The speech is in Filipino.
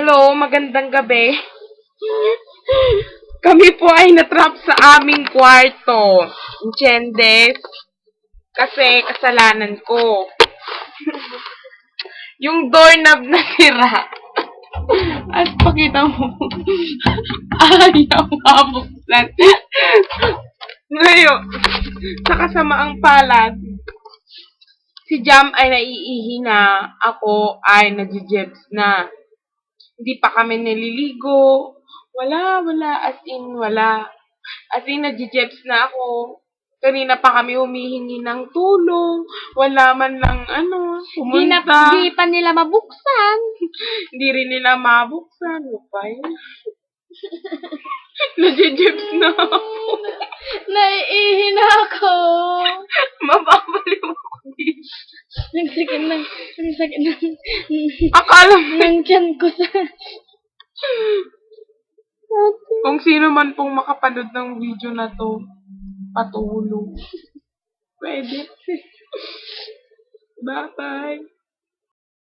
Hello, magandang gabi. Kami po ay natrap sa aming kwarto. Enchendes. Kasi kasalanan ko. Yung doorknob na sira. At pakita mo. Ayaw mabuksan. Ngayon, sa kasamaang palad, si Jam ay naiihi na. Ako ay nagje-jebs na. Hindi pa kami naliligo. Wala. As in, wala. As in, nagje-jebs na ako. Kanina pa kami humihingi ng tulong. Wala man lang, pumunta. Di pa nila mabuksan. Hindi rin nila mabuksan. Upay. Nagje-jebs na ako. Naiihi na ako. Mababaliw ako dito. Nagsakit ng Akala mo. ng tiyan ko sa... Kung sino man pong makapanood ng video na to, patulong. Pwede. Bye-bye.